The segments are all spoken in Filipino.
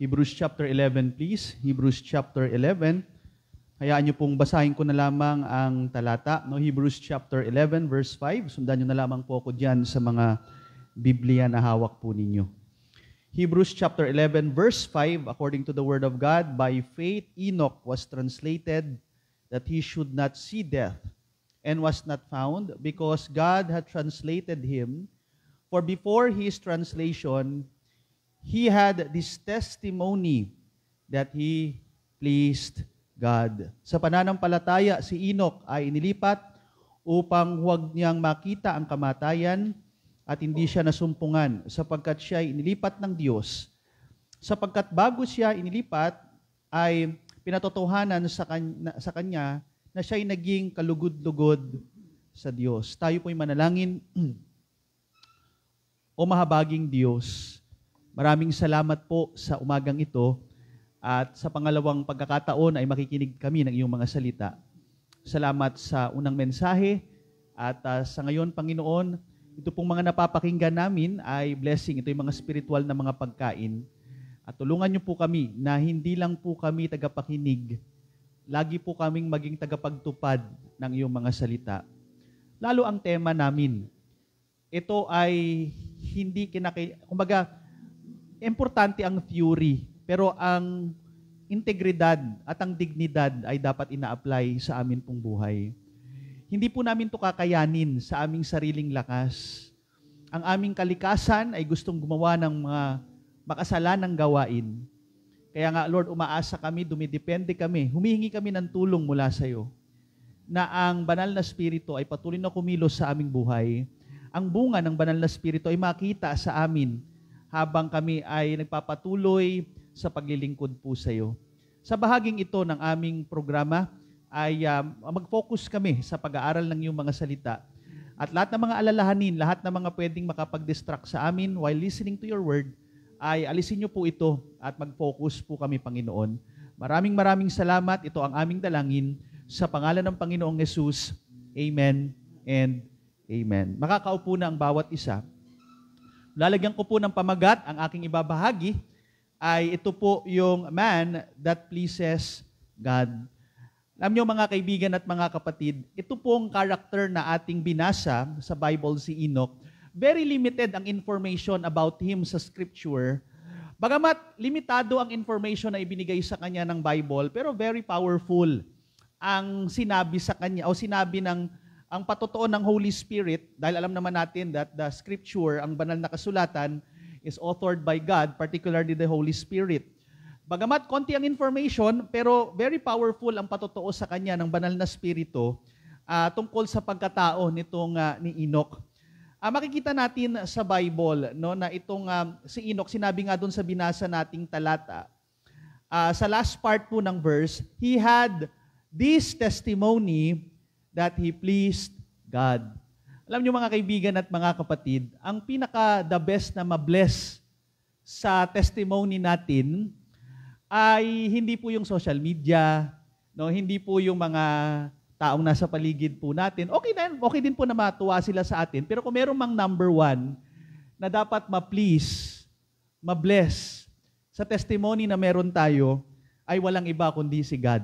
Hebrews chapter 11, please. Hebrews chapter 11. Hayaan niyo pong basahin ko na lamang ang talata. No? Hebrews chapter 11, verse 5. Sundan niyo na lamang po ako dyan sa mga Biblia na hawak po ninyo. Hebrews chapter 11, verse 5, according to the word of God, by faith Enoch was translated that he should not see death, and was not found, because God had translated him. For before his translation, he had this testimony that he pleased God. Sa pananampalataya, si Enoch ay inilipat upang huwag niyang makita ang kamatayan at hindi siya nasumpungan, sapagkat siya ay inilipat ng Diyos. Sapagkat bago siya inilipat, ay pinatotohanan sa kanya na siya ay naging kalugod-lugod sa Diyos. Tayo po'y manalangin. O mahabaging Diyos, maraming salamat po sa umagang ito at sa pangalawang pagkakataon ay makikinig kami ng iyong mga salita. Salamat sa unang mensahe at sa ngayon, Panginoon, ito pong mga napapakinggan namin ay blessing. Ito yung mga spiritual na mga pagkain. At tulungan niyo po kami na hindi lang po kami tagapakinig, lagi po kaming maging tagapagtupad ng iyong mga salita. Lalo ang tema namin, ito ay hindi kumbaga, importante ang theory, pero ang integridad at ang dignidad ay dapat ina-apply sa amin pong buhay. Hindi po namin ito kakayanin sa aming sariling lakas. Ang aming kalikasan ay gustong gumawa ng mga makasalanang gawain. Kaya nga, Lord, umaasa kami, dumidepende kami, humihingi kami ng tulong mula sa iyo, na ang banal na Espiritu ay patuloy na kumilos sa aming buhay. Ang bunga ng banal na Espiritu ay makita sa amin habang kami ay nagpapatuloy sa paglilingkod po sa iyo. Sa bahaging ito ng aming programa ay mag-focus kami sa pag-aaral ng iyong mga salita. At lahat ng mga alalahanin, lahat ng mga pwedeng makapag-distract sa amin while listening to your word, ay alisin niyo po ito at mag-focus po kami, Panginoon. Maraming salamat. Ito ang aming dalangin sa pangalan ng Panginoong Jesus. Amen and amen. Makakaupo na ang bawat isa. Lalagyan ko po ng pamagat ang aking ibabahagi ay ito po yung man that pleases God. Alam niyo mga kaibigan at mga kapatid, ito pong character na ating binasa sa Bible, si Enoch. Very limited ang information about him sa Scripture. Bagamat limitado ang information na ibinigay sa kanya ng Bible, pero very powerful ang sinabi sa kanya o sinabi ng ang patotoo ng Holy Spirit, dahil alam naman natin that the Scripture, ang banal na kasulatan, is authored by God, particularly the Holy Spirit. Bagamat konti ang information, pero very powerful ang patotoo sa kanya ng banal na Espiritu tungkol sa pagkatao nitong ni Enoch. Makikita natin sa Bible no, na itong si Enoch, sinabi nga doon sa binasa nating talata, sa last part po ng verse, he had this testimony that he pleased God. Alam niyo mga kaibigan at mga kapatid, ang pinaka-the best na ma-bless sa testimony natin ay hindi po yung social media, no? Hindi po yung mga taong nasa paligid po natin. Okay din po na matuwa sila sa atin, pero kung meron mang number one na dapat ma-please, ma-bless sa testimony na meron tayo, ay walang iba kundi si God.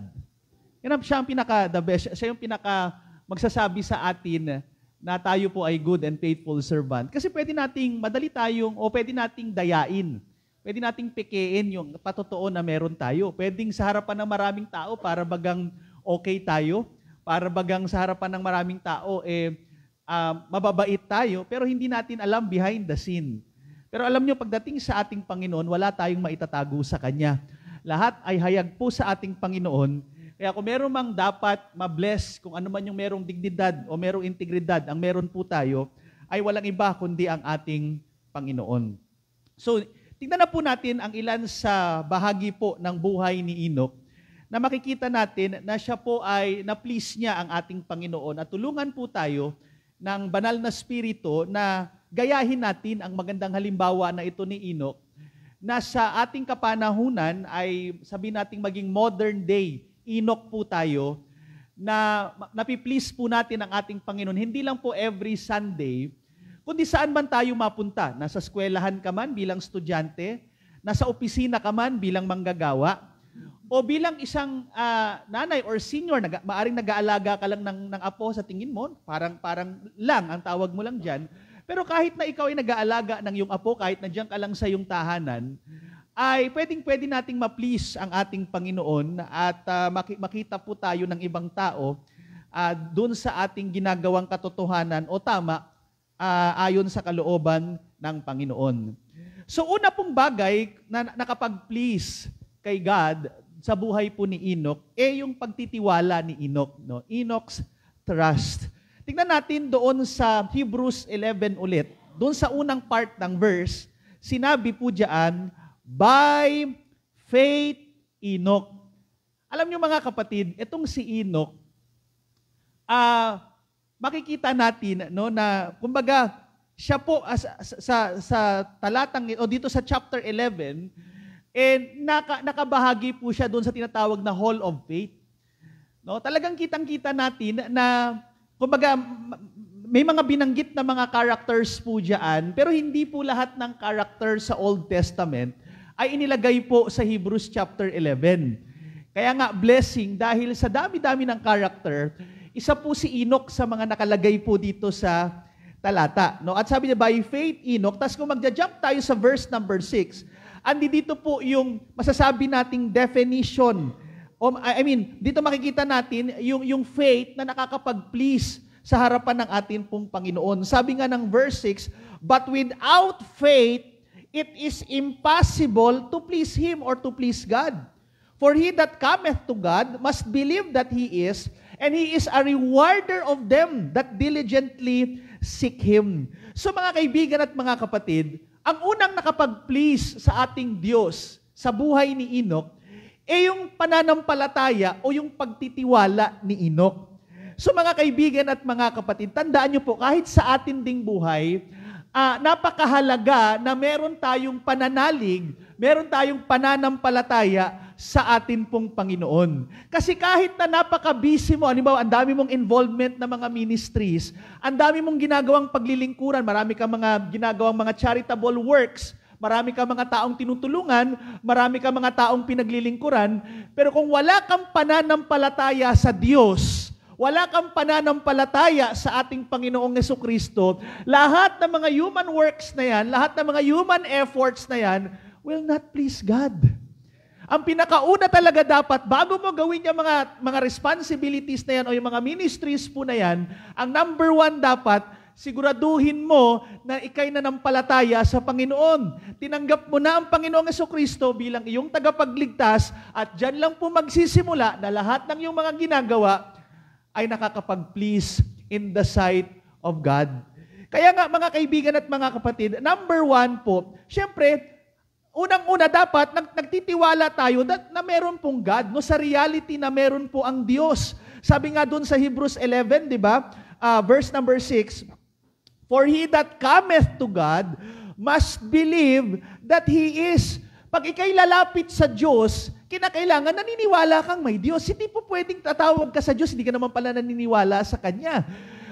Yan siya ang pinaka-the best, siya yung pinaka-magsasabi sa atin na tayo po ay good and faithful servant. Kasi pwede nating madali tayong, o pwede nating dayain, pwede nating pekein yung patotoo na meron tayo. Pwedeng sa harapan ng maraming tao para bagang okay tayo, para bagang sa harapan ng maraming tao, mababait tayo, pero hindi natin alam behind the scene. Pero alam nyo, pagdating sa ating Panginoon, wala tayong maitatago sa Kanya. Lahat ay hayag po sa ating Panginoon. Kaya kung meron mang dapat ma-bless, kung ano man yung merong dignidad o merong integridad, ang meron po tayo, ay walang iba kundi ang ating Panginoon. So, tingnan na po natin ang ilan sa bahagi po ng buhay ni Enoch na makikita natin na siya po ay na-please niya ang ating Panginoon at tulungan po tayo ng banal na spirito na gayahin natin ang magandang halimbawa na ito ni Enoch na sa ating kapanahunan ay sabihin nating maging modern day Enoch po tayo na napi-please po natin ang ating Panginoon. Hindi lang po every Sunday, kundi saan man tayo mapunta. Nasa eskwelahan ka man bilang estudyante, nasa opisina ka man bilang manggagawa, o bilang isang nanay or senior, maaring nag-aalaga ka lang ng apo sa tingin mo, parang lang, ang tawag mo lang dyan. Pero kahit na ikaw ay nag-aalaga ng iyong apo, kahit na dyan ka lang sa iyong tahanan, ay pwede nating ma-please ang ating Panginoon at makita po tayo ng ibang tao doon sa ating ginagawang katotohanan o tama ayon sa kalooban ng Panginoon. So una pong bagay na nakapag-please kay God sa buhay po ni Enoch, yung pagtitiwala ni Enoch, no? Enoch's trust. Tingnan natin doon sa Hebrews 11 ulit. Doon sa unang part ng verse, sinabi po diyan, by faith Enoch. Alam niyo mga kapatid, itong si Enoch, makikita natin no na kumbaga siya po sa talatang o dito sa chapter 11 nakabahagi po siya doon sa tinatawag na Hall of Faith. No, talagang kitang-kita natin na kumbaga may mga binanggit na mga characters po diyan, pero hindi po lahat ng character sa Old Testament ay inilagay po sa Hebrews chapter 11. Kaya nga blessing dahil sa dami-dami ng character, isa po si Enoch sa mga nakalagay po dito sa talata. No? At sabi niya, by faith Enoch, tapos kung magja-jump tayo sa verse number 6, andi dito po yung masasabi nating definition. Dito makikita natin yung faith na nakakapag-please sa harapan ng ating pong Panginoon. Sabi nga ng verse 6, but without faith, it is impossible to please Him or to please God. For he that cometh to God must believe that He is, and He is a rewarder of them that diligently seek Him. So mga kaibigan at mga kapatid, ang unang nakapag-please sa ating Diyos sa buhay ni Enoch, yung pananampalataya o yung pagtitiwala ni Enoch. So mga kaibigan at mga kapatid, tandaan niyo po, kahit sa atin ding buhay, napakahalaga na meron tayong pananalig, meron tayong pananampalataya sa atin pong Panginoon. Kasi kahit na napaka-busy mo, halimbawa, ang dami mong involvement na mga ministries, ang dami mong ginagawang paglilingkuran, marami kang mga ginagawang mga charitable works, marami kang mga taong tinutulungan, marami kang mga taong pinaglilingkuran, pero kung wala kang pananampalataya sa Diyos, wala kang pananampalataya sa ating Panginoong Jesucristo, lahat ng mga human works na yan, lahat ng mga human efforts na yan, will not please God. Ang pinakauna talaga dapat, bago mo gawin yung mga responsibilities na yan o yung mga ministries po na yan, ang number one dapat, siguraduhin mo na ikay nanampalataya sa Panginoon. Tinanggap mo na ang Panginoong Jesucristo bilang iyong tagapagligtas at dyan lang po magsisimula na lahat ng iyong mga ginagawa ay nakakapag-please in the sight of God. Kaya nga mga kaibigan at mga kapatid, number one po, syempre, unang-una dapat, nagtitiwala tayo na meron pong God, no, sa reality na meron po ang Diyos. Sabi nga doon sa Hebrews 11, di ba? Verse number 6, for he that cometh to God must believe that He is. Pag ikay lalapit sa Diyos, kinakailangan naniniwala kang may Diyos. Hindi po pwedeng tatawag ka sa Diyos, hindi ka naman pala naniniwala sa Kanya.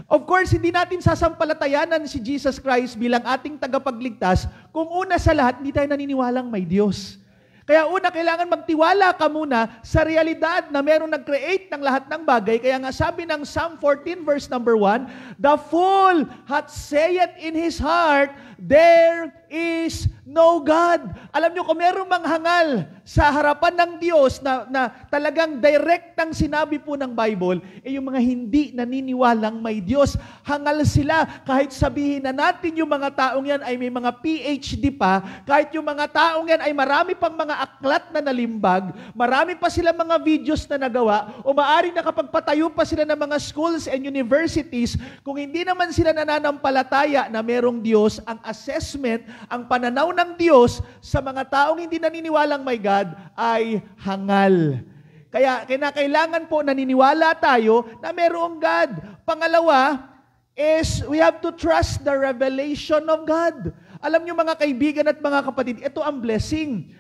Of course, hindi natin sasampalatayanan si Jesus Christ bilang ating tagapagligtas kung una sa lahat, hindi tayo naniniwalang may Diyos. Kaya una, kailangan magtiwala ka muna sa realidad na merong nag-create ng lahat ng bagay. Kaya nga sabi ng Psalm 14 verse number 1, the fool hath said in his heart, there is no God. Alam nyo, kung merong manghangal sa harapan ng Diyos na talagang direktang sinabi po ng Bible, yung mga hindi naniniwalang may Diyos, hangal sila. Kahit sabihin na natin yung mga taong yan ay may mga PhD pa, kahit yung mga taong yan ay marami pang mga aklat na nalimbag, marami pa sila mga videos na nagawa, o maaaring nakapagpatayo pa sila ng mga schools and universities, kung hindi naman sila nananampalataya na merong Diyos, ang assessment, ang pananaw ng Diyos sa mga taong hindi naniniwalang may God ay hangal. Kaya kinakailangan po naniniwala tayo na merong God. Pangalawa is we have to trust the revelation of God. Alam niyo mga kaibigan at mga kapatid, ito ang blessing.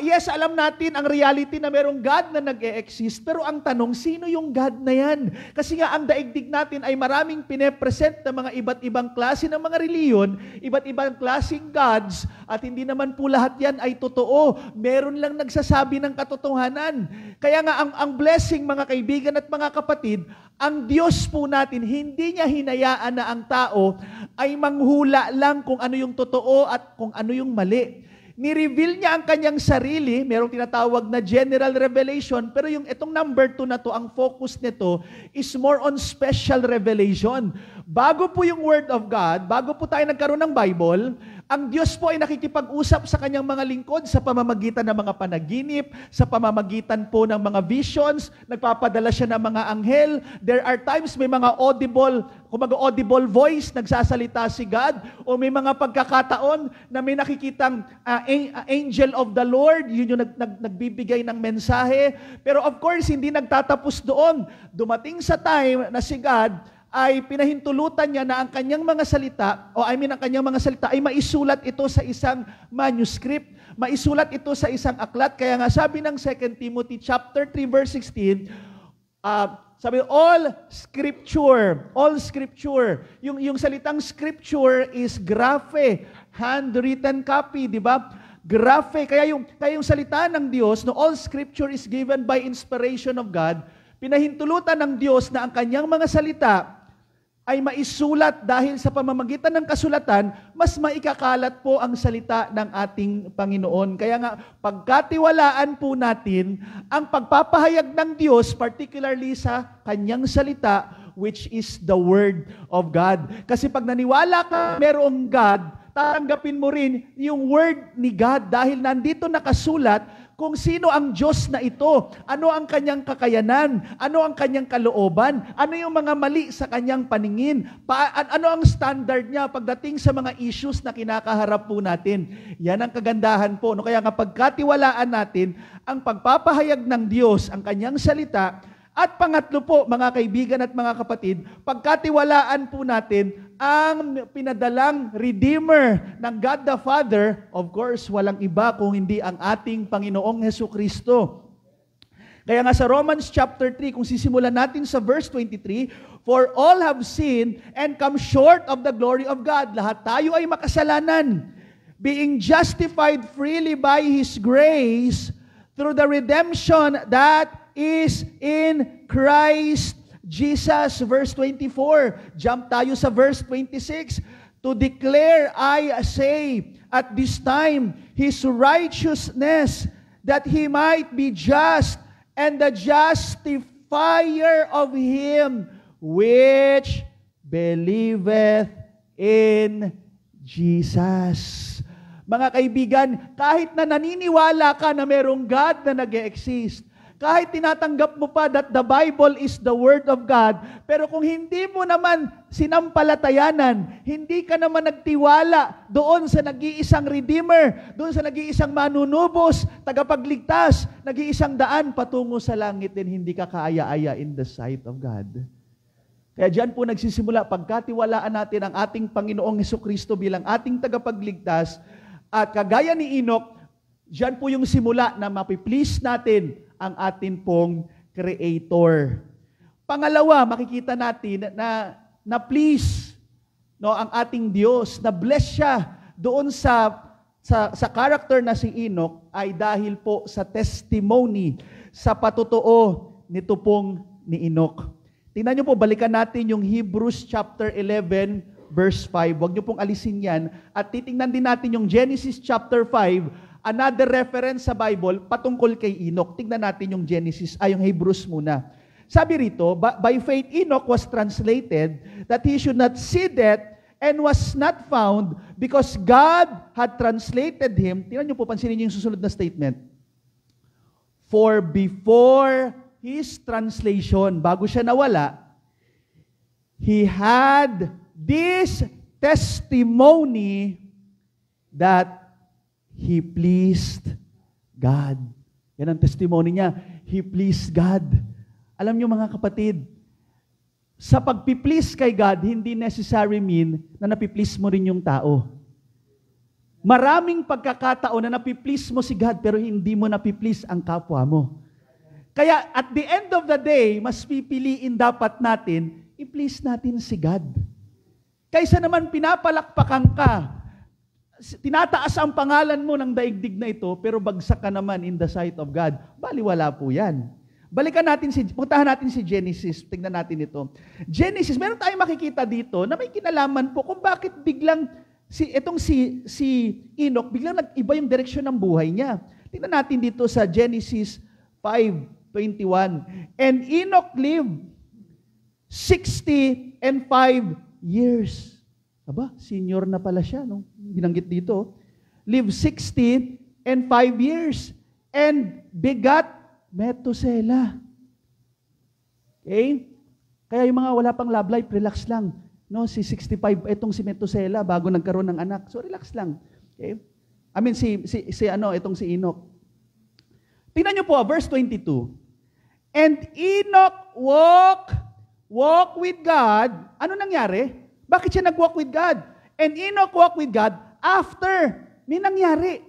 Yes, alam natin ang reality na merong God na nag-e-exist, pero ang tanong, sino yung God na yan? Kasi nga ang daigdig natin ay maraming pinepresent na mga iba't ibang klase ng mga reliyon, iba't ibang klaseng gods, at hindi naman po lahat yan ay totoo. Meron lang nagsasabi ng katotohanan. Kaya nga ang blessing, mga kaibigan at mga kapatid, ang Diyos po natin, hindi niya hinayaan na ang tao ay manghula lang kung ano yung totoo at kung ano yung mali. Ni-reveal niya ang kanyang sarili, merong tinatawag na general revelation, pero yung itong number 2 na to, ang focus nito is more on special revelation. Bago po yung Word of God, bago po tayo nagkaroon ng Bible, ang Diyos po ay nakikipag-usap sa kanyang mga lingkod sa pamamagitan ng mga panaginip, sa pamamagitan po ng mga visions, nagpapadala siya ng mga anghel. There are times may mga audible voice, nagsasalita si God, o may mga pagkakataon na may nakikitang angel of the Lord, yun yung nagbibigay ng mensahe. Pero of course, hindi nagtatapos doon. Dumating sa time na si God ay pinahintulutan niya na ang kanyang mga salita, ang kanyang mga salita ay maisulat ito sa isang manuscript, maisulat ito sa isang aklat. Kaya nga sabi ng 2 Timothy chapter 3 verse 16, sabi, all scripture. Yung salitang scripture is graphe, handwritten copy, di ba? Graphe. Kaya yung salita ng Diyos, no, all scripture is given by inspiration of God. Pinahintulutan ng Diyos na ang kanyang mga salita ay maisulat dahil sa pamamagitan ng kasulatan, mas maikakalat po ang salita ng ating Panginoon. Kaya nga, pagkatiwalaan po natin ang pagpapahayag ng Diyos, particularly sa kanyang salita, which is the Word of God. Kasi pag naniwala ka merong God, tatanggapin mo rin yung Word ni God dahil nandito nakasulat kung sino ang Diyos na ito, ano ang kanyang kakayanan, ano ang kanyang kalooban, ano yung mga mali sa kanyang paningin, ano ang standard niya pagdating sa mga issues na kinakaharap po natin. Yan ang kagandahan po. No? Kaya kapag katiwalaan natin ang pagpapahayag ng Diyos, ang kanyang salita, at pangatlo po, mga kaibigan at mga kapatid, pagkatiwalaan po natin ang pinadalang Redeemer ng God the Father, of course, walang iba kung hindi ang ating Panginoong Hesukristo. Kaya nga sa Romans chapter 3, kung sisimulan natin sa verse 23, for all have sinned and come short of the glory of God. Lahat tayo ay makasalanan, being justified freely by His grace through the redemption that is in Christ Jesus. Verse 24. Jump tayo sa verse 26. To declare, I say, at this time, His righteousness, that He might be just, and the justifier of him which believeth in Jesus. Mga kaibigan, kahit na naniniwala ka na merong God na nag-e-exist, kahit tinatanggap mo pa that the Bible is the Word of God, pero kung hindi mo naman sinampalatayanan, hindi ka naman nagtiwala doon sa nag-iisang Redeemer, doon sa nag-iisang manunubos, tagapagligtas, nag-iisang daan patungo sa langit, din hindi ka kaaya-aya in the sight of God. Kaya diyan po nagsisimula, pagkatiwalaan natin ang ating Panginoong Hesukristo bilang ating tagapagligtas, at kagaya ni Enoch, diyan po yung simula na mapiplease natin ang atin pong Creator. Pangalawa, makikita natin na please ang ating Diyos, na bless siya doon sa character na si Enoch ay dahil po sa testimony, sa patutuo nito pong ni Enoch. Tingnan niyo po, balikan natin yung Hebrews chapter 11 verse 5. Huwag niyo pong alisin yan. At titingnan din natin yung Genesis chapter 5, another reference sa Bible patungkol kay Enoch. Tingnan natin yung yung Hebrews muna. Sabi rito, by faith Enoch was translated that he should not see death and was not found because God had translated him. Tingnan niyo po, pansinin niyo yung susunod na statement. For before his translation, bago siya nawala, he had this testimony that he pleased God. Yan ang testimony niya. He pleased God. Alam niyo mga kapatid, sa pagpiplease kay God, hindi necessary mean na napiplease mo rin yung tao. Maraming pagkakataon na napiplease mo si God pero hindi mo napiplease ang kapwa mo. Kaya at the end of the day, mas pipiliin dapat natin, i-please natin si God. Kaysa naman pinapalakpakan ka, tinataas ang pangalan mo ng daigdig na ito, pero bagsak ka naman in the sight of God. Baliwala po yan. Puntahan natin si Genesis. Tingnan natin ito. Genesis, meron tayong makikita dito na may kinalaman po kung bakit biglang si Enoch, biglang nag-iba yung direksyon ng buhay niya. Tingnan natin dito sa Genesis 5:21. And Enoch lived 65 years. Aba, senior na pala siya, no? Binanggit dito. Lived 65 years and begat Methuselah. Okay? Kaya yung mga wala pang love life, relax lang. No, si 65, itong si Methuselah bago nagkaroon ng anak. So relax lang. Okay? I mean itong si Enoch. Tingnan niyo po, verse 22. And Enoch walk with God. Ano nangyari? Bakit siya nag-walk with God? And Enoch walked with God after. May nangyari.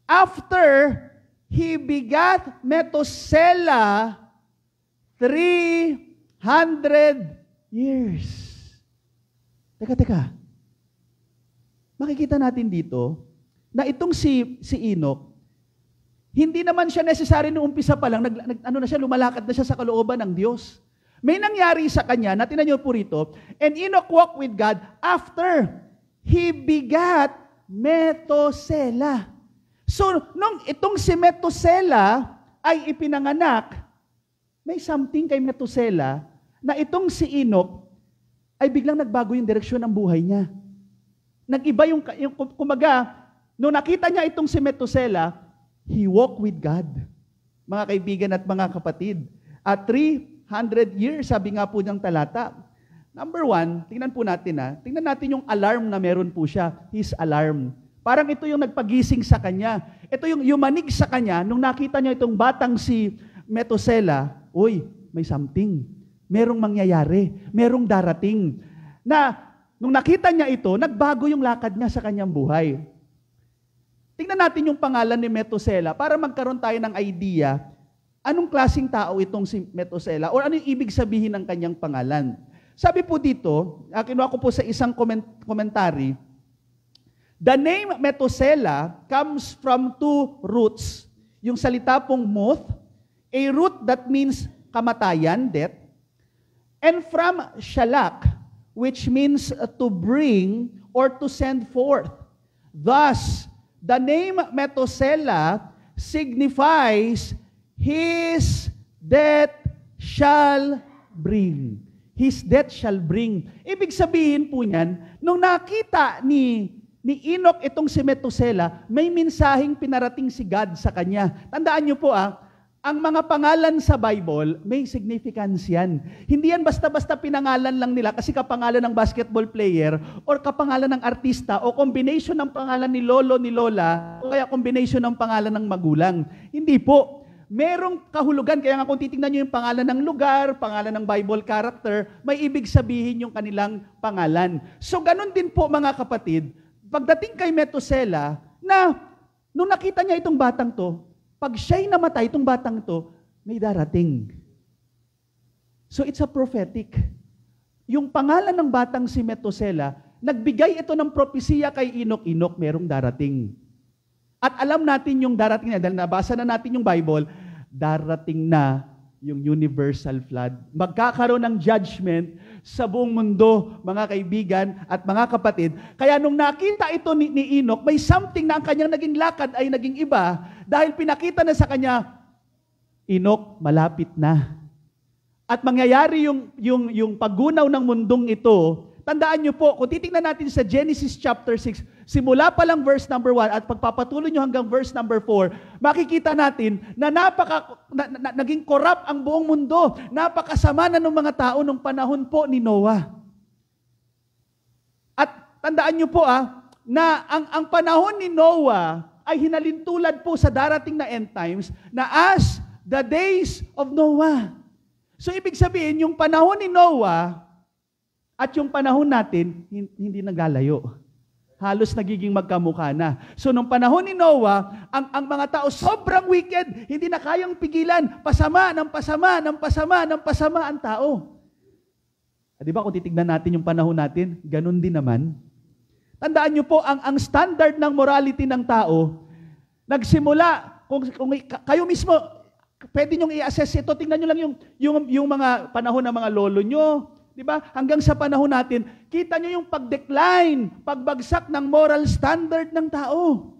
After he begat Methuselah 300 years. Teka. Makikita natin dito na itong si Enoch, hindi naman siya necessary nung umpisa pa lang, lumalakad na siya sa kalooban ng Diyos. May nangyari sa kanya, natin niyo po rito, and Enoch walked with God after he begat Methuselah. So, nung itong si Methuselah ay ipinanganak, may something kay Methuselah na itong si Enoch ay biglang nagbago yung direksyon ng buhay niya. Nag-iba yung kumaga, nung nakita niya itong si Methuselah, he walked with God. Mga kaibigan at mga kapatid. At 300 years, sabi nga po ng talata. Number 1, tingnan po natin tingnan natin yung alarm na meron po siya. His alarm. Parang ito yung nagpagising sa kanya. Ito yung manig sa kanya, nung nakita niya itong batang si Methuselah, uy, may something. Merong mangyayari, merong darating. Na, nung nakita niya ito, nagbago yung lakad niya sa kanyang buhay. Tingnan natin yung pangalan ni Methuselah para magkaroon tayo ng idea, anong klaseng tao itong si Methuselah or ano yung ibig sabihin ng kanyang pangalan. Sabi po dito, kinuha ko po sa isang commentary, the name Methuselah comes from two roots. Yung salita pong moth, a root that means kamatayan, death, and from shalak, which means to bring or to send forth. Thus, the name Methuselah signifies his death shall bring. His death shall bring. Ibig sabihin po niyan, nung nakita ni Enoch itong si Methuselah, may mensaheng pinarating si God sa kanya. Tandaan niyo po ang mga pangalan sa Bible, may significance yan. Hindi yan basta-basta pinangalan lang nila kasi kapangalan ng basketball player or kapangalan ng artista o combination ng pangalan ni lolo, ni lola o kaya combination ng pangalan ng magulang. Hindi po. Merong kahulugan. Kaya nga kung titingnan nyo yung pangalan ng lugar, pangalan ng Bible character, may ibig sabihin yung kanilang pangalan. So ganun din po mga kapatid, pagdating kay Methuselah, na nung nakita niya itong batang to, pag siya'y namatay, itong batang to, may darating. So it's a prophetic. Yung pangalan ng batang si Methuselah, nagbigay ito ng propesiya kay Enoch, merong darating. At alam natin yung darating na, dahil nabasa na natin yung Bible, darating na yung universal flood. Magkakaroon ng judgment sa buong mundo, mga kaibigan at mga kapatid. Kaya nung nakita ito ni Enoch, may something na ang kanyang naging lakad ay naging iba dahil pinakita na sa kanya, Enoch, malapit na. At mangyayari yung paggunaw ng mundong ito. Tandaan nyo po, kung titingnan natin sa Genesis chapter 6, simula pa lang verse number 1 at pagpapatuloy nyo hanggang verse number 4, makikita natin na naging corrupt ang buong mundo. Napakasama na ng mga tao nung panahon po ni Noah. At tandaan nyo po na ang panahon ni Noah ay hinalintulad po sa darating na end times na as the days of Noah. So ibig sabihin, yung panahon ni Noah at yung panahon natin, hindi naglalayo. halos nagiging magkamukha na. So, nung panahon ni Noah, ang mga tao sobrang wicked, hindi na kayang pigilan, pasama ang tao. Di ba kung titignan natin yung panahon natin, ganun din naman. Tandaan nyo po, ang standard ng morality ng tao, nagsimula, kung kayo mismo, pwede nyong i-assess ito, tingnan nyo lang yung mga panahon ng mga lolo nyo, di ba? Hanggang sa panahon natin, kita nyo yung pag-decline, pagbagsak ng moral standard ng tao.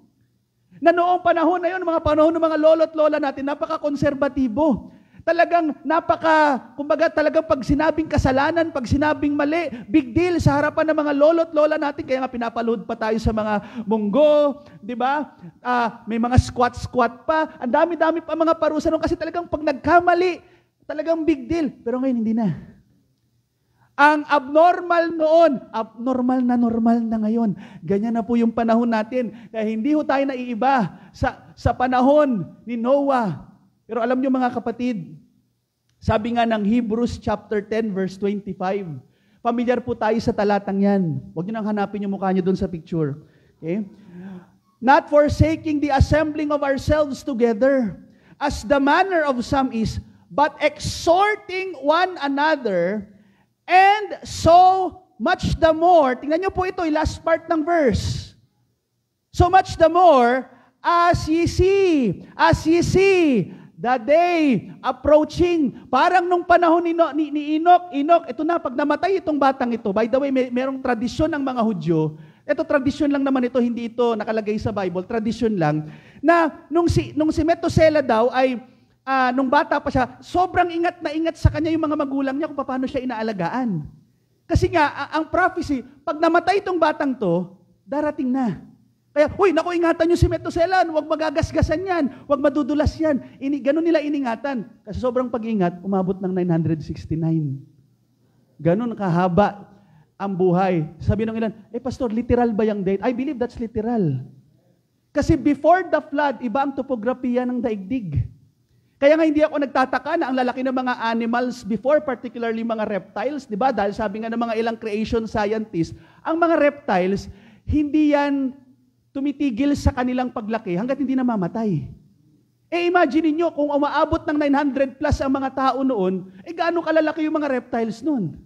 Na noong panahon na yun, mga panahon ng mga lolo at lola natin, napaka-konserbatibo. Talagang kumbaga talagang pag sinabing kasalanan, pag sinabing mali, big deal sa harapan ng mga lolo at lola natin. Kaya nga pinapalood pa tayo sa mga munggo, di ba? May mga squat pa. Ang dami-dami pa mga parusa noon kasi talagang pag nagkamali, talagang big deal. Pero ngayon hindi na. Ang abnormal noon, normal na ngayon. Ganyan na po yung panahon natin. Kaya hindi ho tayo naiiba sa panahon ni Noah. Pero alam nyo mga kapatid, sabi nga ng Hebrews chapter 10 verse 25, familiar po tayo sa talatang yan. Huwag nyo nang hanapin yung mukha nyo doon sa picture. Okay? Not forsaking the assembling of ourselves together, as the manner of some is, but exhorting one another, and so much the more, tingnan nyo po ito, last part ng verse. So much the more, as ye see, the day approaching. Parang nung panahon ni Enoch, ito na, pag namatay itong batang ito, by the way, merong tradisyon ng mga Hudyo, ito tradisyon lang naman ito, hindi ito nakalagay sa Bible, tradisyon lang, na nung si Methuselah daw ay, nung bata pa siya, sobrang ingat na ingat sa kanya yung mga magulang niya kung paano siya inaalagaan. Kasi nga, ang prophecy, pag namatay itong batang to, darating na. Kaya, naku, ingatan nyo si Methuselah, huwag magagasgasan yan, huwag madudulas yan. Ganun nila iningatan. Kasi sobrang pag-ingat, umabot ng 969. Ganun kahaba ang buhay. Sabi ng ilan, pastor, literal ba yung date? I believe that's literal. Kasi before the flood, iba ang topografiya ng daigdig. Kaya nga hindi ako nagtataka na ang lalaki ng mga animals before, particularly mga reptiles, di ba? Dahil sabi nga ng mga ilang creation scientists, ang mga reptiles, hindi yan tumitigil sa kanilang paglaki hanggat hindi namamatay. Imagine niyo kung umaabot ng 900 plus ang mga tao noon, gaano kalalaki yung mga reptiles noon?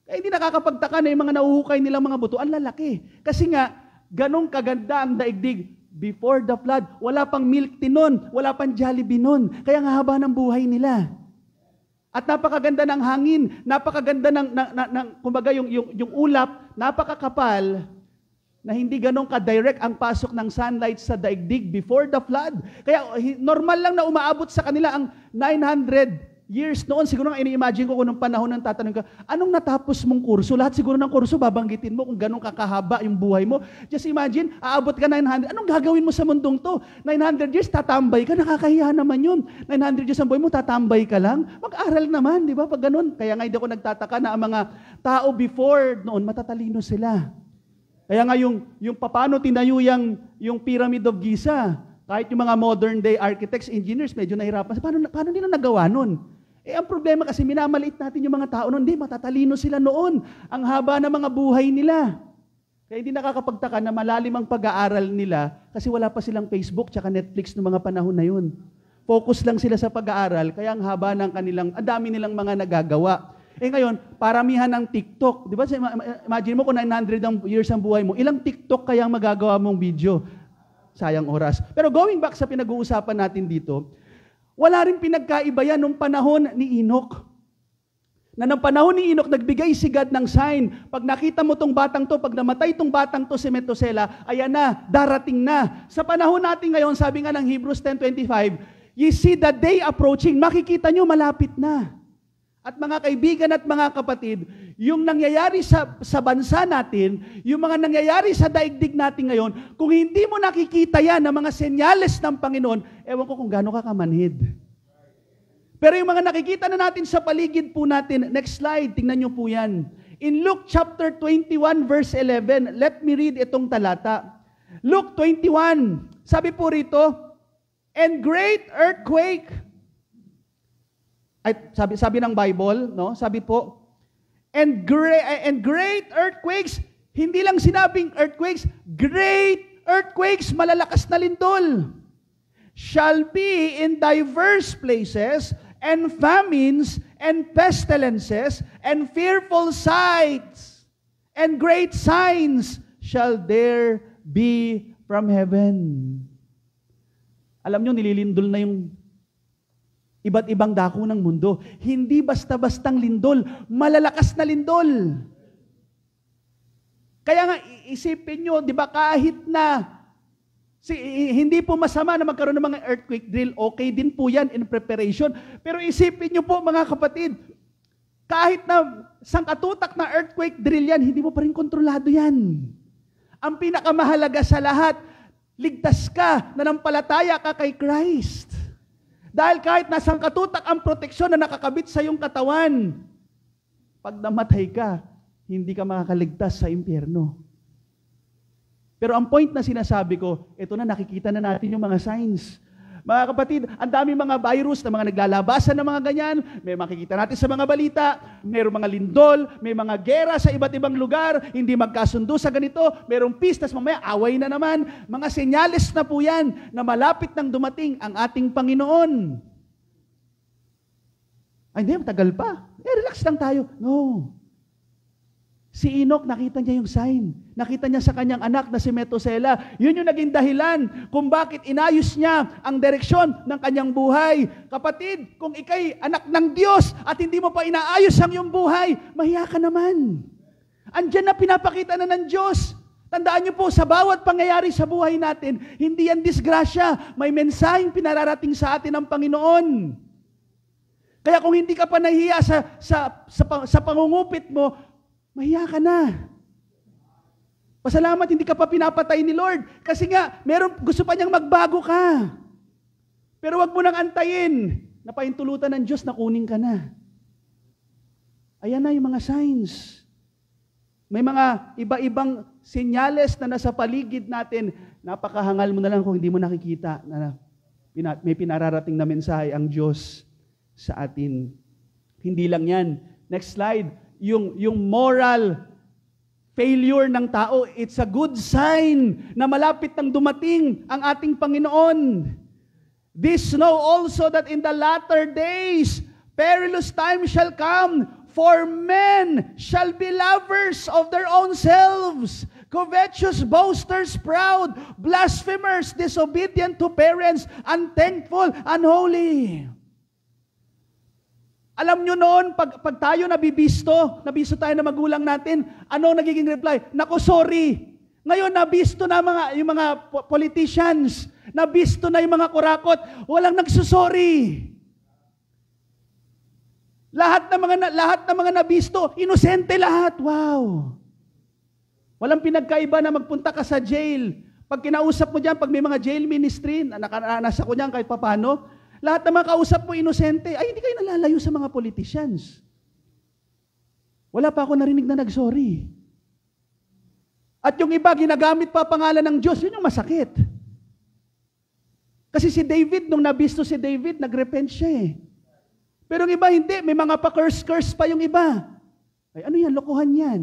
Kaya hindi nakakapagtaka na yung mga nauhukay nilang mga buto, ang lalaki. Kasi nga, ganong kaganda ang daigdig. Before the flood, wala pang milk tea nun, wala pang Jollibee nun. Kaya nga haba ng buhay nila. At napakaganda ng hangin, napakaganda ng kumbaga yung ulap, napakakapal, na hindi ganun ka-direct ang pasok ng sunlight sa daigdig before the flood. Kaya normal lang na umaabot sa kanila ang 900 years noon. Siguro nga ini-imagine ko kung nung panahon ng tatanong ka, anong natapos mong kurso? Lahat siguro ng kurso, babanggitin mo kung ganun kakahaba yung buhay mo. Just imagine, aabot ka 900. Anong gagawin mo sa mundong to? 900 years, tatambay ka. Nakakahiya naman yun. 900 years ang buhay mo, tatambay ka lang. Mag-aral naman, di ba? Pag ganun. Kaya nga hindi ako nagtataka na ang mga tao before noon, matatalino sila. Kaya nga yung paano tinayo yung Pyramid of Giza, kahit yung mga modern day architects, engineers, medyo nahirapan. Paano nila nagawa nun? Ang problema kasi minamaliit natin yung mga tao noon. Hindi, matatalino sila noon. Ang haba ng mga buhay nila. Kaya hindi nakakapagtaka na malalim ang pag-aaral nila kasi wala pa silang Facebook tsaka Netflix noong mga panahon na yun. Focus lang sila sa pag-aaral, kaya ang haba ng ang dami nilang mga nagagawa. Ngayon, paramihan ng TikTok. Di ba? Imagine mo kung 900 years ang buhay mo, ilang TikTok kaya ang magagawa mong video? Sayang oras. Pero going back sa pinag-uusapan natin dito, wala rin pinagkaiba yan nung panahon ni Enoch. Na nung panahon ni Enoch, nagbigay si God ng sign. Pag nakita mo tong batang to, pag namatay tong batang to si Methuselah, ayan na, darating na. Sa panahon natin ngayon, sabi nga ng Hebrews 10:25, you see the day approaching, makikita nyo malapit na. At mga kaibigan at mga kapatid, yung nangyayari sa bansa natin, yung mga nangyayari sa daigdig natin ngayon, kung hindi mo nakikita yan ng mga senyales ng Panginoon, ewan ko kung gaano ka kamanhid. Pero yung mga nakikita na natin sa paligid po natin, next slide, tingnan nyo po yan. In Luke chapter 21 verse 11, let me read itong talata. Luke 21, sabi po rito, and great earthquake, sabi ng Bible, no? Sabi po, and great earthquakes Hindi lang sinabing earthquakes, great earthquakes, malalakas na lindol, shall be in diverse places, and famines, and pestilences, and fearful sights, and great signs shall there be from heaven. Alam nyo, nililindol na yung iba't ibang dako ng mundo. Hindi basta-bastang lindol, malalakas na lindol. Kaya nga, isipin nyo, di ba, kahit na hindi po masama na magkaroon ng mga earthquake drill. Okay din po yan in preparation. Pero isipin nyo po mga kapatid, kahit na sangkatutak na earthquake drill yan, hindi mo pa rin kontrolado yan. Ang pinakamahalaga sa lahat, ligtas ka, nanampalataya ka kay Christ. Dahil kahit na sangkatutak ang proteksyon na nakakabit sa iyong katawan, pag namatay ka, hindi ka makakaligtas sa impyerno. Pero ang point na sinasabi ko, ito na, nakikita na natin yung mga signs. Mga kapatid, ang dami mga virus na mga naglalabasan ng mga ganyan, may makikita natin sa mga balita, mayroong mga lindol, may mga gera sa iba't ibang lugar, hindi magkasundo sa ganito, mayroong pistas, mamaya away na naman, mga senyales na po yan na malapit nang dumating ang ating Panginoon. Ay, hindi, matagal pa. Relax lang tayo. No. Si Enoch, nakita niya yung sign. Nakita niya sa kanyang anak na si Methuselah. Yun yung naging dahilan kung bakit inayos niya ang direksyon ng kanyang buhay. Kapatid, kung ikay anak ng Diyos at hindi mo pa inaayos ang iyong buhay, mahiya ka naman. Andyan na pinapakita na ng Diyos. Tandaan niyo po, sa bawat pangyayari sa buhay natin, hindi yan disgrasya. May mensaheng pinararating sa atin ng Panginoon. Kaya kung hindi ka pa nahiya sa pangungupit mo, mahiya ka na. Pasalamat, hindi ka pa pinapatay ni Lord. Kasi nga, gusto pa niyang magbago ka. Pero wag mo nang antayin na paintulutan ng Diyos na kunin ka na. Ayan na yung mga signs. May mga iba-ibang senyales na nasa paligid natin. Napakahangal mo na lang kung hindi mo nakikita na may pinararating na mensahe ang Diyos sa atin. Hindi lang yan. Next slide. Yung moral failure ng tao, it's a good sign na malapit nang dumating ang ating Panginoon. This know also that in the latter days, perilous times shall come, for men shall be lovers of their own selves, covetous, boasters, proud, blasphemers, disobedient to parents, unthankful, unholy. Alam nyo noon, pag tayo nabisto tayo na magulang natin, ano nagiging reply? Naku, sorry. Ngayon, nabisto na yung mga politicians, nabisto na yung mga kurakot, walang nagsusorry. Lahat ng mga nabisto, inosente lahat. Wow. Walang pinagkaiba na magpunta ka sa jail. Pag kinausap mo dyan, pag may mga jail ministry, nasa ko dyan kahit papano, lahat ng mga kausap mo, inosente, ay hindi kayo nalalayo sa mga politicians. Wala pa ako narinig na nag-sorry. At yung iba, ginagamit pa pangalan ng Diyos, yun yung masakit. Kasi si David, nung nabisto si David, nag-repent siya eh. Pero yung iba, hindi. May mga pa-curse pa yung iba. Ay, ano yan? Lokohan yan.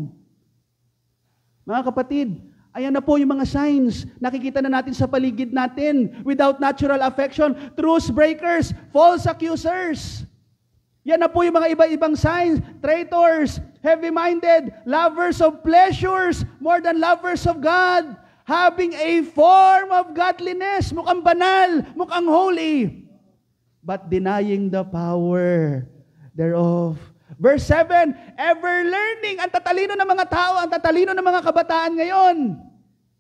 Mga kapatid, ayan na po yung mga signs. Nakikita na natin sa paligid natin. Without natural affection, truce breakers, false accusers. Yan na po yung mga iba-ibang signs. Traitors, heavy-minded, lovers of pleasures more than lovers of God, having a form of godliness, mukhang banal, mukhang holy, but denying the power thereof. Verse 7, ever learning, ang tatalino ng mga tao, ang tatalino ng mga kabataan ngayon,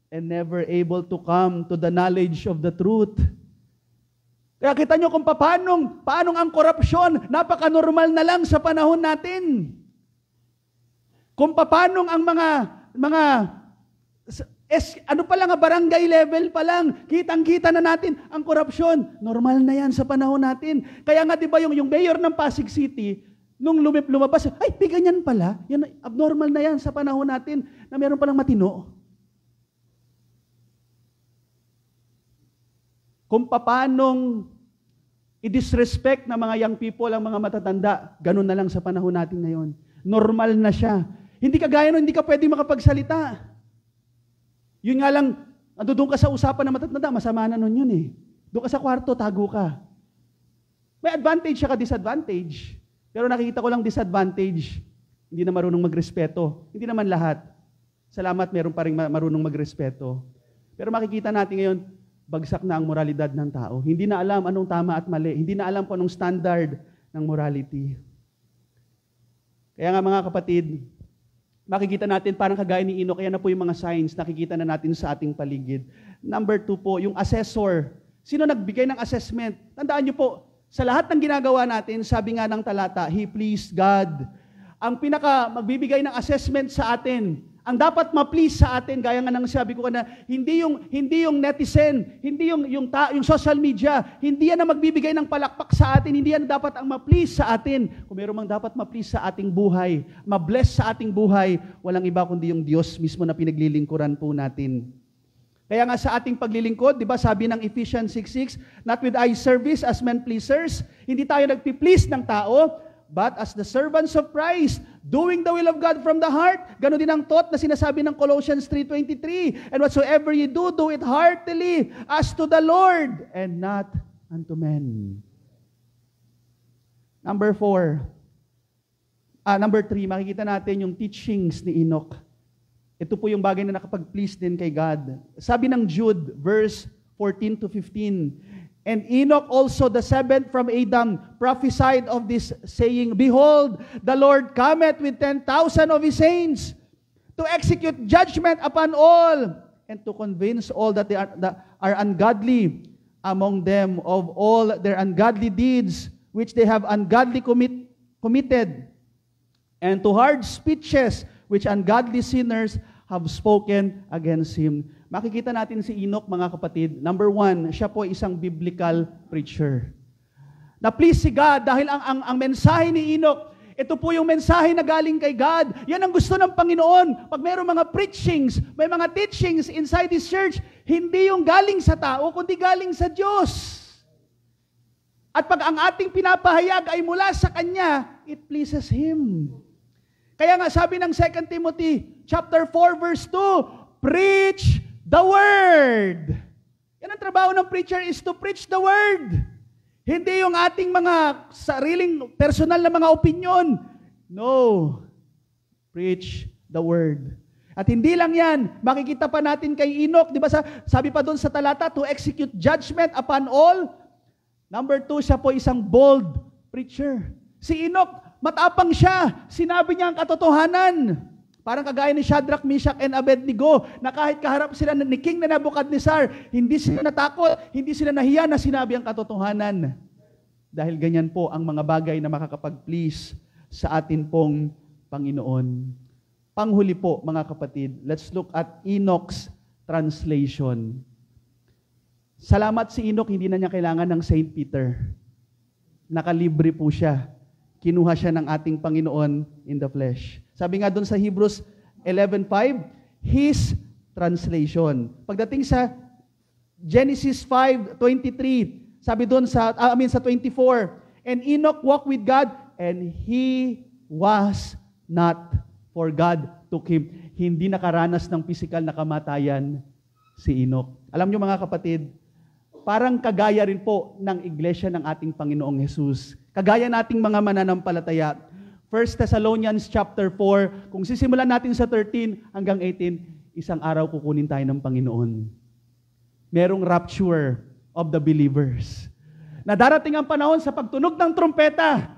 and never able to come to the knowledge of the truth. Kaya kita nyo kung paano ang korupsyon, napaka-normal na lang sa panahon natin. Kung paano ang ano pa lang, barangay level pa lang, kitang-kita na natin ang korupsyon. Normal na yan sa panahon natin. Kaya nga, di ba, yung mayor ng Pasig City, nung lumabas, ay, ganyan pala. Yan, abnormal na yan sa panahon natin na meron palang matino. Kung paanong i-disrespect na mga young people ang mga matatanda, ganun na lang sa panahon natin ngayon. Normal na siya. Hindi kagaya nun, hindi ka pwede makapagsalita. Yun nga lang, doon ka sa usapan na matatanda, masama na nun yun eh. Doon ka sa kwarto, tago ka. May advantage siya ka disadvantage. Pero nakikita ko lang disadvantage. Hindi na marunong magrespeto. Hindi naman lahat. Salamat, meron pa rin marunong magrespeto. Pero makikita natin ngayon, bagsak na ang moralidad ng tao. Hindi na alam anong tama at mali. Hindi na alam kung anong standard ng morality. Kaya nga mga kapatid, makikita natin parang kagaya ni Enoch, kaya na po yung mga signs, nakikita na natin sa ating paligid. Number 2 po, yung assessor. Sino nagbigay ng assessment? Tandaan niyo po, sa lahat ng ginagawa natin, sabi nga ng talata, He pleased God. Ang pinaka magbibigay ng assessment sa atin, ang dapat ma-please sa atin, gaya nga ng sabi ko na, hindi yung netizen, hindi yung social media, hindi yan ang magbibigay ng palakpak sa atin, hindi yan dapat ang ma-please sa atin. Kung meron mang dapat ma-please sa ating buhay, ma-bless sa ating buhay, walang iba kundi yung Diyos mismo na pinaglilingkuran po natin. Kaya nga sa ating paglilingkod, di ba sabi ng Ephesians 6:6, not with eye service as men pleasers, hindi tayo nagpi-please ng tao, but as the servants of Christ, doing the will of God from the heart. Ganon din ang thought na sinasabi ng Colossians 3:23. And whatsoever you do, do it heartily, as to the Lord, and not unto men. Number 3, makikita natin yung teachings ni Enoch. Ito po yung bagay na nakapag-please din kay God. Sabi ng Jude, verse 14-15, and Enoch also, the seventh from Adam, prophesied of this, saying, Behold, the Lord cometh with 10,000 of his saints, to execute judgment upon all, and to convince all that they are ungodly among them of all their ungodly deeds, which they have ungodly committed, and to hard speeches, which ungodly sinners have spoken against him. Makikita natin si Enoch, mga kapatid. Number 1, siya po isang biblical preacher. Na-please si God dahil ang mensahe ni Enoch, ito po yung mensahe na galing kay God. Yan ang gusto ng Panginoon. Pag mayroong mga preachings, may mga teachings inside this church, hindi yung galing sa tao, kundi galing sa Diyos. At pag ang ating pinapahayag ay mula sa Kanya, it pleases Him. Kaya nga sabi ng 2 Timothy chapter 4 verse 2, preach the word. Yan ang trabaho ng preacher, is to preach the word. Hindi yung ating mga sariling personal na mga opinion. No. Preach the word. At hindi lang yan, makikita pa natin kay Enoch, di ba sabi pa doon sa talata, to execute judgment upon all. Number 2, siya po isang bold preacher. Si Enoch, matapang siya. Sinabi niya ang katotohanan. Parang kagaya ni Shadrach, Meshach, and Abednego, na kahit kaharap sila ni King na Nebuchadnezzar, hindi sila natakot, hindi sila nahiya na sinabi ang katotohanan. Dahil ganyan po ang mga bagay na makakapag-please sa atin pong Panginoon. Panghuli po, mga kapatid, let's look at Enoch's translation. Salamat si Enoch, hindi na niya kailangan ng Saint Peter. Nakalibre po siya. Kinuha siya ng ating Panginoon in the flesh. Sabi nga doon sa Hebrews 11:5, His translation. Pagdating sa Genesis 5:23, sabi doon sa 24, and Enoch walked with God, and he was not, for God took him. Hindi nakaranas ng physical na kamatayan si Enoch. Alam niyo mga kapatid, parang kagaya rin po ng iglesia ng ating Panginoong Jesus. Kagaya nating mga mananampalataya. 1 Thessalonians chapter 4, kung sisimulan natin sa 13 hanggang 18, isang araw kukunin tayo ng Panginoon. Merong rapture of the believers. Na darating ang panahon sa pagtunog ng trumpeta.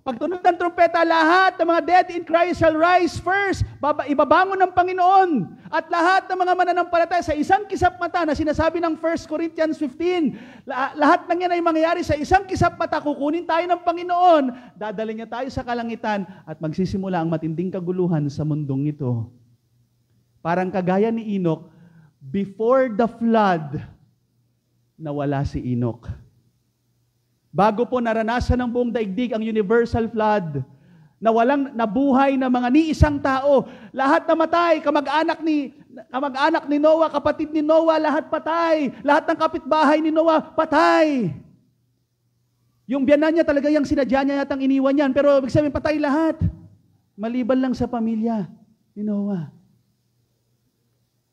Pagtunog ng trumpeta, lahat ng mga dead in Christ shall rise first. Ibabangon ng Panginoon. At lahat ng mga mananampalataya sa isang kisap mata na sinasabi ng 1 Corinthians 15, lahat ng yan ay mangyayari sa isang kisap mata. Kukunin tayo ng Panginoon, dadalhin niya tayo sa kalangitan at magsisimula ang matinding kaguluhan sa mundong ito. Parang kagaya ni Enoch, before the flood, nawala si Enoch. Bago po naranasan ng buong daigdig ang universal flood, na walang nabuhay na mga ni isang tao, lahat namatay, kamag-anak ni Noah, kapatid ni Noah, lahat patay, lahat ng kapitbahay ni Noah, patay. Yung biyanan niya talaga yung sinadya niya yatang iniwan yan, pero ibig sabihin patay lahat. Maliban lang sa pamilya ni Noah.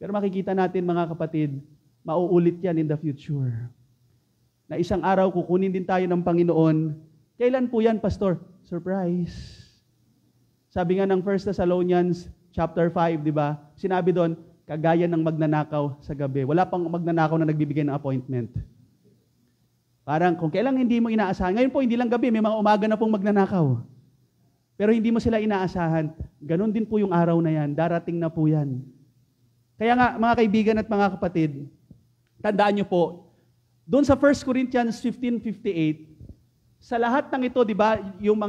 Pero makikita natin mga kapatid, mauulit yan in the future. Na isang araw kukunin din tayo ng Panginoon. Kailan po yan, Pastor? Surprise. Sabi nga ng 1 Thessalonians chapter 5, di ba? Sinabi doon, kagaya ng magnanakaw sa gabi. Wala pang magnanakaw na nagbibigay ng appointment. Parang kung kailan hindi mo inaasahan. Ngayon po, hindi lang gabi, may mga umaga na pong magnanakaw. Pero hindi mo sila inaasahan. Ganon din po yung araw na yan. Darating na po yan. Kaya nga, mga kaibigan at mga kapatid, tandaan nyo po, doon sa 1 Corinthians 15:58, sa lahat ng ito, di ba, yung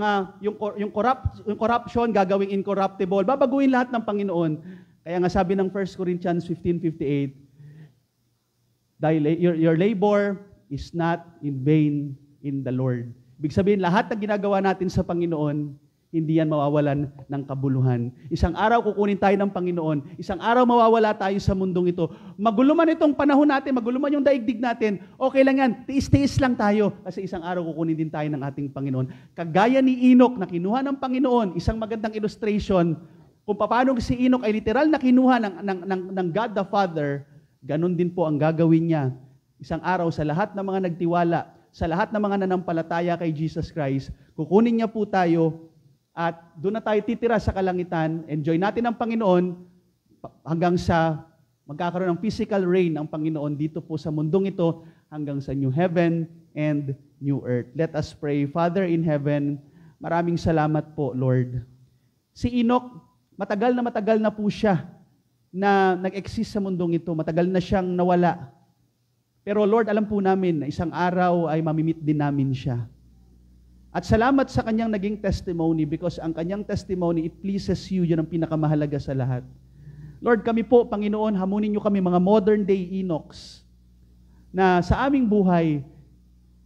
corruption gagawing incorruptible, babaguhin lahat ng Panginoon. Kaya nga sabi ng 1 Corinthians 15:58, your labor is not in vain in the Lord. Ibig sabihin, lahat ng ginagawa natin sa Panginoon, hindi yan mawawalan ng kabuluhan. Isang araw kukunin tayo ng Panginoon. Isang araw mawawala tayo sa mundong ito. Magulo man itong panahon natin, magulo man yung daigdig natin, okay lang yan. Tiis-tiis lang tayo. Kasi isang araw kukunin din tayo ng ating Panginoon. Kagaya ni Enoch na kinuha ng Panginoon, isang magandang illustration, kung paano si Enoch ay literal na kinuha ng God the Father, ganun din po ang gagawin niya. Isang araw sa lahat ng mga nagtiwala, sa lahat ng mga nanampalataya kay Jesus Christ, kukunin niya po tayo at doon na tayo titira sa kalangitan, enjoy natin ang Panginoon hanggang sa magkakaroon ng physical reign ang Panginoon dito po sa mundong ito hanggang sa new heaven and new earth. Let us pray. Father in heaven, maraming salamat po, Lord. Si Enoch, matagal na po siya na nag-exist sa mundong ito. Matagal na siyang nawala. Pero Lord, alam po namin na isang araw ay mamimit din namin siya. At salamat sa kanyang naging testimony because ang kanyang testimony, it pleases you. Yun ang pinakamahalaga sa lahat. Lord, kami po, Panginoon, hamunin niyo kami mga modern day Enochs na sa aming buhay,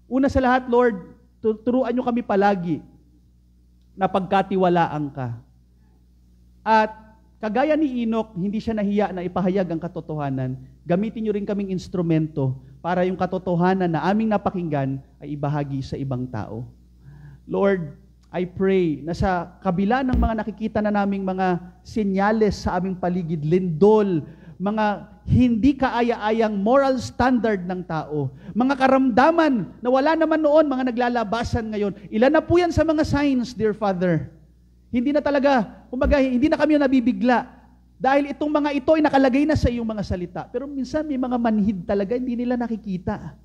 una sa lahat, Lord, turuan niyo kami palagi na pagkatiwalaan ka. At kagaya ni Enoch, hindi siya nahiya na ipahayag ang katotohanan. Gamitin niyo rin kaming instrumento para yung katotohanan na aming napakinggan ay ibahagi sa ibang tao. Lord, I pray na sa kabila ng mga nakikita na naming mga senyales sa aming paligid, lindol, mga hindi kaaya-ayang moral standard ng tao, mga karamdaman na wala naman noon, mga naglalabasan ngayon. Ilan na po yan sa mga signs, dear Father. Hindi na talaga, kumbaga, hindi na kami nabibigla. Dahil itong mga ito ay nakalagay na sa iyong mga salita. Pero minsan may mga manhid talaga, hindi nila nakikita.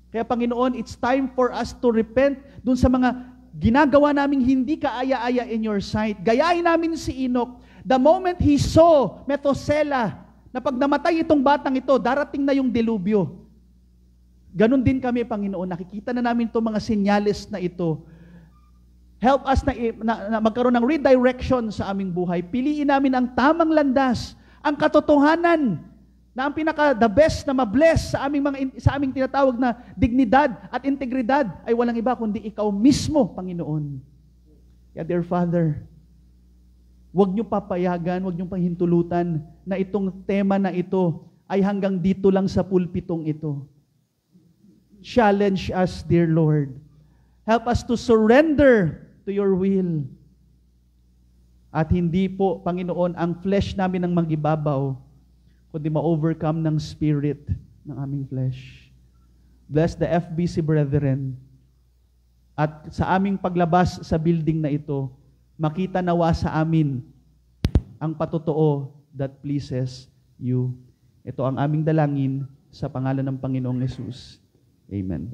Kaya Panginoon, it's time for us to repent dun sa mga ginagawa naming hindi kaaya-aya in your sight. Gayahin namin si Enoch. The moment he saw Methuselah, na pag namatay itong batang ito, darating na yung delubyo. Ganon din kami, Panginoon. Nakikita na namin itong mga senyales na ito. Help us na magkaroon ng redirection sa aming buhay. Piliin namin ang tamang landas, ang katotohanan, na ang the best na mabless sa aming tinatawag na dignidad at integridad ay walang iba kundi ikaw mismo, Panginoon. Kaya dear Father, huwag niyo papayagan, huwag niyo pahintulutan na itong tema na ito ay hanggang dito lang sa pulpitong ito. Challenge us, dear Lord. Help us to surrender to your will. At hindi po, Panginoon, ang flesh namin ang magibabaw, kundi ma-overcome ng spirit ng aming flesh. Bless the FBC brethren. At sa aming paglabas sa building na ito, makita nawa sa amin ang patotoo that pleases you. Ito ang aming dalangin sa pangalan ng Panginoong Yesus. Amen.